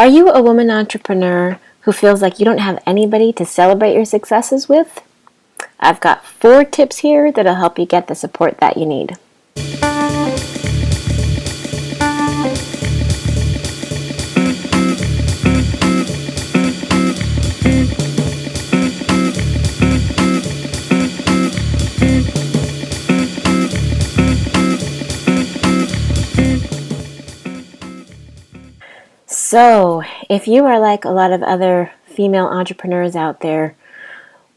Are you a woman entrepreneur who feels like you don't have anybody to celebrate your successes with? I've got 4 tips here that'll help you get the support that you need. So, if you are like a lot of other female entrepreneurs out there,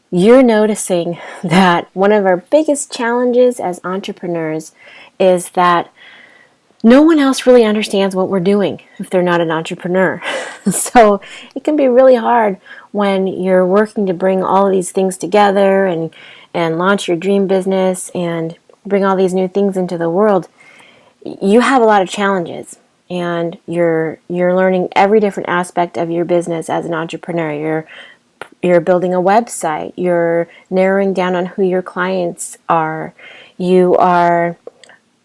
you're noticing that one of our biggest challenges as entrepreneurs is that no one else really understands what we're doing if they're not an entrepreneur. So it can be really hard when you're working to bring all of these things together and launch your dream business and bring all these new things into the world. You have a lot of challenges, and you're learning every different aspect of your business as an entrepreneur. You're building a website, you're narrowing down on who your clients are, you are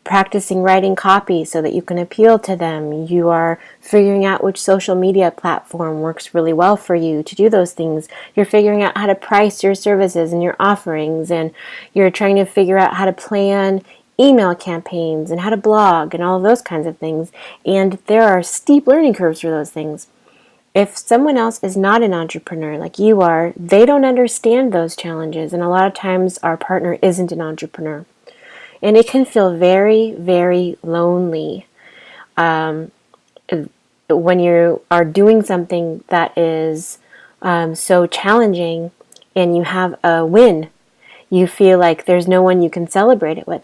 practicing writing copy so that you can appeal to them, you are figuring out which social media platform works really well for you to do those things, you're figuring out how to price your services and your offerings, and you're trying to figure out how to plan email campaigns and how to blog and all of those kinds of things, and there are steep learning curves for those things. If someone else is not an entrepreneur like you are, they don't understand those challenges, and a lot of times our partner isn't an entrepreneur. And it can feel very, very lonely when you are doing something that is so challenging and you have a win. You feel like there's no one you can celebrate it with.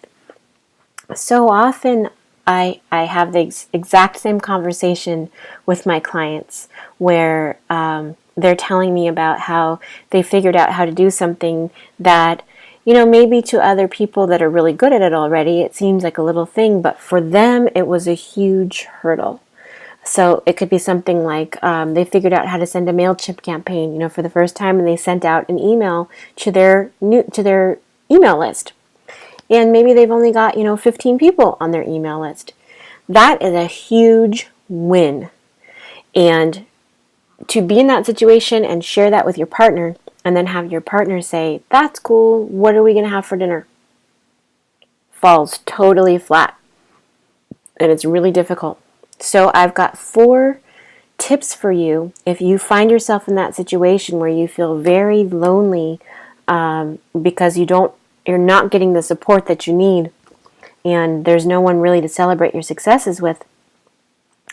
So often I have the exact same conversation with my clients where they're telling me about how they figured out how to do something that, maybe to other people that are really good at it already, it seems like a little thing, but for them, it was a huge hurdle. So it could be something like they figured out how to send a MailChimp campaign, for the first time, and they sent out an email to their email list. And maybe they've only got, 15 people on their email list. That is a huge win. And to be in that situation and share that with your partner, and then have your partner say, "That's cool, what are we going to have for dinner?" falls totally flat. And it's really difficult. So I've got 4 tips for you if you find yourself in that situation where you feel very lonely because you're not getting the support that you need, and there's no one really to celebrate your successes with.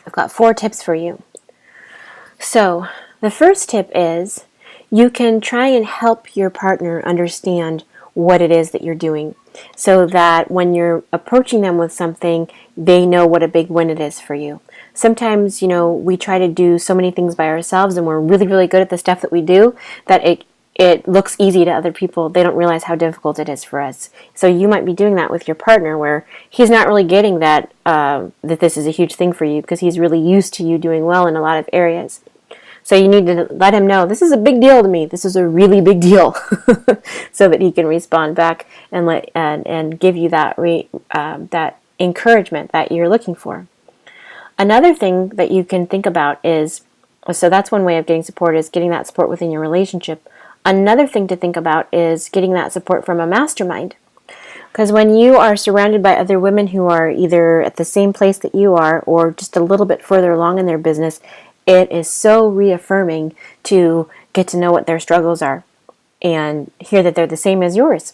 I've got 4 tips for you. So the first tip is you can try and help your partner understand what it is that you're doing, so that when you're approaching them with something, they know what a big win it is for you. Sometimes, we try to do so many things by ourselves, and we're really, really good at the stuff that we do, that it looks easy to other people. They don't realize how difficult it is for us. So you might be doing that with your partner, where he's not really getting that this is a huge thing for you, because he's really used to you doing well in a lot of areas. So you need to let him know, this is a big deal to me. This is a really big deal, so that he can respond back and give you that that encouragement that you're looking for. Another thing that you can think about is, so that's one way of getting support, is getting that support within your relationship. Another thing to think about is getting that support from a mastermind. Because when you are surrounded by other women who are either at the same place that you are or just a little bit further along in their business, it is so reaffirming to get to know what their struggles are and hear that they're the same as yours.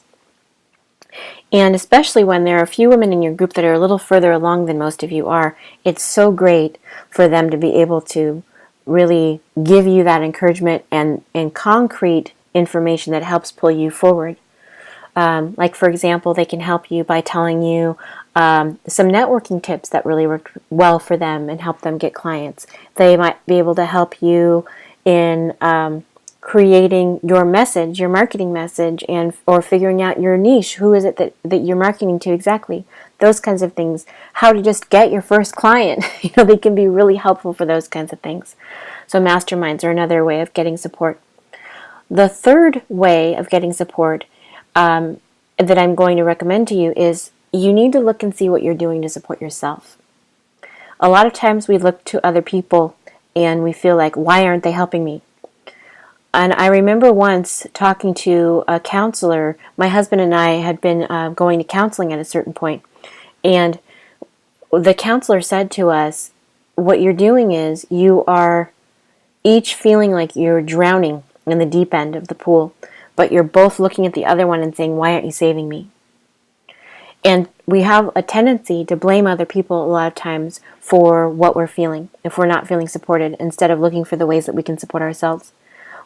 And especially when there are a few women in your group that are a little further along than most of you are, it's so great for them to be able to really give you that encouragement and concrete information that helps pull you forward. Like, for example, they can help you by telling you some networking tips that really worked well for them and help them get clients. They might be able to help you in creating your message, your marketing message, or figuring out your niche. Who is it that you're marketing to exactly? Those kinds of things. How to just get your first client. They can be really helpful for those kinds of things. So masterminds are another way of getting support. The third way of getting support that I'm going to recommend to you is you need to look and see what you're doing to support yourself. A lot of times we look to other people and we feel like, why aren't they helping me? And I remember once talking to a counselor. My husband and I had been going to counseling at a certain point, and the counselor said to us, what you're doing is you are each feeling like you're drowning in the deep end of the pool, but you're both looking at the other one and saying, why aren't you saving me? And we have a tendency to blame other people a lot of times for what we're feeling, if we're not feeling supported, instead of looking for the ways that we can support ourselves.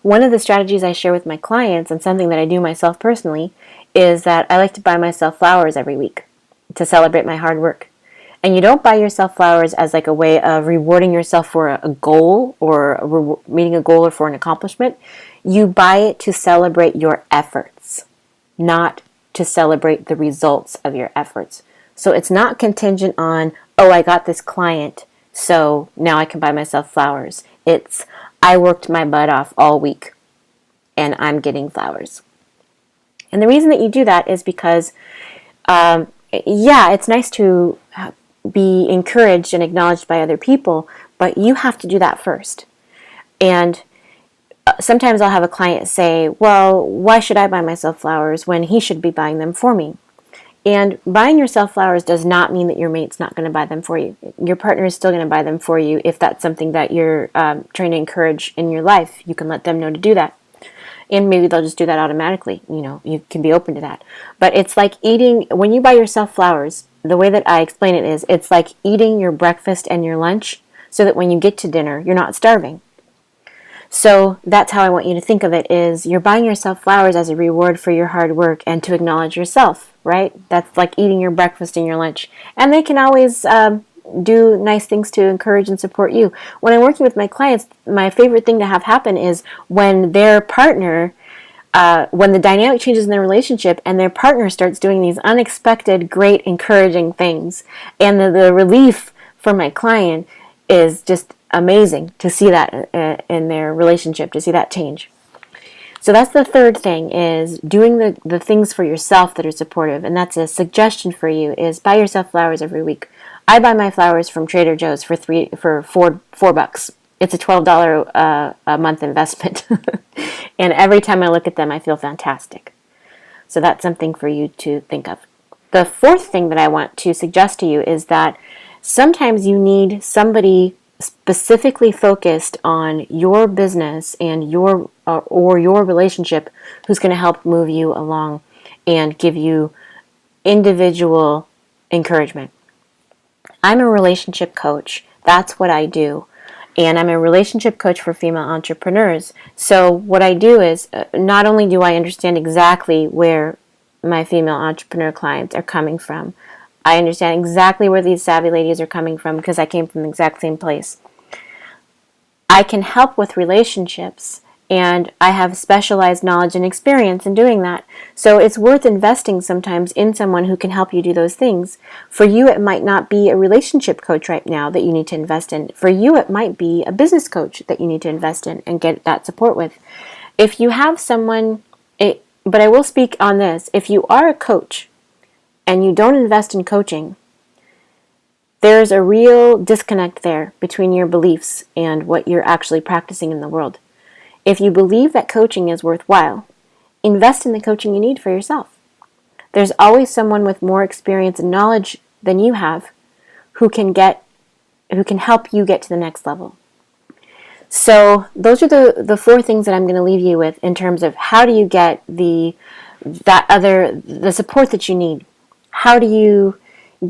One of the strategies I share with my clients, and something that I do myself personally, is that I like to buy myself flowers every week to celebrate my hard work. And you don't buy yourself flowers as like a way of rewarding yourself for a goal or meeting a goal or for an accomplishment. You buy it to celebrate your efforts, not to celebrate the results of your efforts. So it's not contingent on, oh, I got this client, so now I can buy myself flowers. It's, I worked my butt off all week and I'm getting flowers. And the reason that you do that is because, it's nice to be encouraged and acknowledged by other people, but you have to do that first. And sometimes I'll have a client say, well, why should I buy myself flowers when he should be buying them for me? And buying yourself flowers does not mean that your mate's not going to buy them for you. Your partner is still going to buy them for you if that's something that you're trying to encourage in your life. You can let them know to do that. And maybe they'll just do that automatically. You can be open to that. But it's like eating, when you buy yourself flowers, the way that I explain it is, it's like eating your breakfast and your lunch so that when you get to dinner, you're not starving. So that's how I want you to think of it, is you're buying yourself flowers as a reward for your hard work and to acknowledge yourself, right? That's like eating your breakfast and your lunch. And they can always do nice things to encourage and support you. When I'm working with my clients, my favorite thing to have happen is when their partner, when the dynamic changes in their relationship and their partner starts doing these unexpected, great, encouraging things. And the relief for my client is just amazing to see that in their relationship, to see that change. So that's the third thing, is doing the things for yourself that are supportive. And that's a suggestion for you, is buy yourself flowers every week. I buy my flowers from Trader Joe's for $4. It's a $12 a month investment. And every time I look at them, I feel fantastic. So that's something for you to think of. The fourth thing that I want to suggest to you is that sometimes you need somebody specifically focused on your business and your relationship who's going to help move you along and give you individual encouragement. I'm a relationship coach. That's what I do. And I'm a relationship coach for female entrepreneurs. So what I do is, not only do I understand exactly where my female entrepreneur clients are coming from, I understand exactly where these savvy ladies are coming from because I came from the exact same place. I can help with relationships, and I have specialized knowledge and experience in doing that. So it's worth investing sometimes in someone who can help you do those things. For you, it might not be a relationship coach right now that you need to invest in. For you, it might be a business coach that you need to invest in and get that support with. If you have someone, but I will speak on this, if you are a coach and you don't invest in coaching, there's a real disconnect there between your beliefs and what you're actually practicing in the world. If you believe that coaching is worthwhile, invest in the coaching you need for yourself. There's always someone with more experience and knowledge than you have who can help you get to the next level. So those are the four things that I'm going to leave you with in terms of how do you get the support that you need. How do you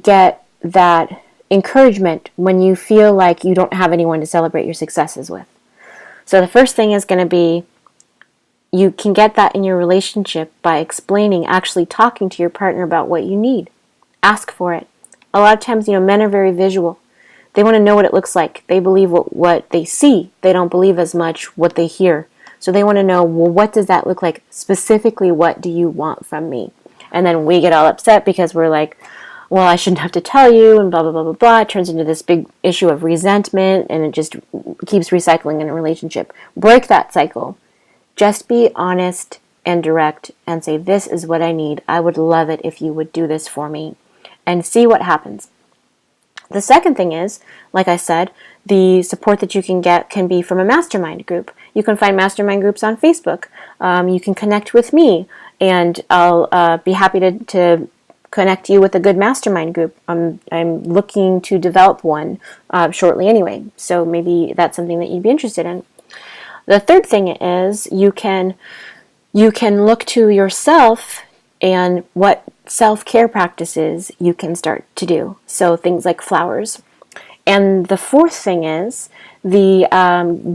get that encouragement when you feel like you don't have anyone to celebrate your successes with? So the first thing is going to be, you can get that in your relationship by actually talking to your partner about what you need. Ask for it. A lot of times, men are very visual. They want to know what it looks like. They believe what they see. They don't believe as much what they hear. So they want to know, well, what does that look like? Specifically, what do you want from me? And then we get all upset because we're like, well, I shouldn't have to tell you, and blah, blah, blah, blah, blah. It turns into this big issue of resentment, and it just keeps recycling in a relationship. Break that cycle. Just be honest and direct and say, this is what I need. I would love it if you would do this for me. And see what happens. The second thing is, like I said, the support that you can get can be from a mastermind group. You can find mastermind groups on Facebook. You can connect with me, and I'll be happy to connect you with a good mastermind group. I'm looking to develop one shortly anyway, so maybe that's something that you'd be interested in. The third thing is you can look to yourself and what self-care practices you can start to do. So things like flowers. And the fourth thing is the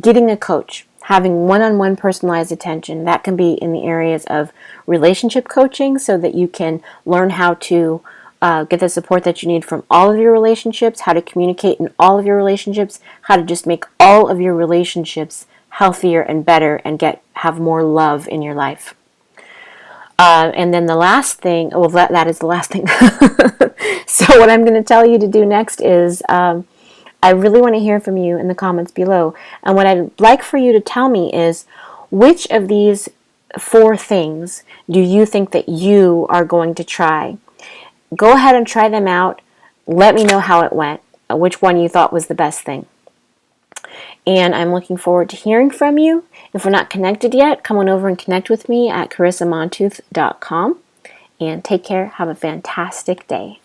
getting a coach, having one-on-one personalized attention. That can be in the areas of relationship coaching, so that you can learn how to get the support that you need from all of your relationships, how to communicate in all of your relationships, how to just make all of your relationships healthier and better, and have more love in your life. And then the last thing, well, that is the last thing. So what I'm going to tell you to do next is I really want to hear from you in the comments below. And what I'd like for you to tell me is, which of these 4 things do you think that you are going to try? Go ahead and try them out. Let me know how it went, which one you thought was the best thing. And I'm looking forward to hearing from you. If we're not connected yet, come on over and connect with me at CarissaMontooth.com. And take care. Have a fantastic day.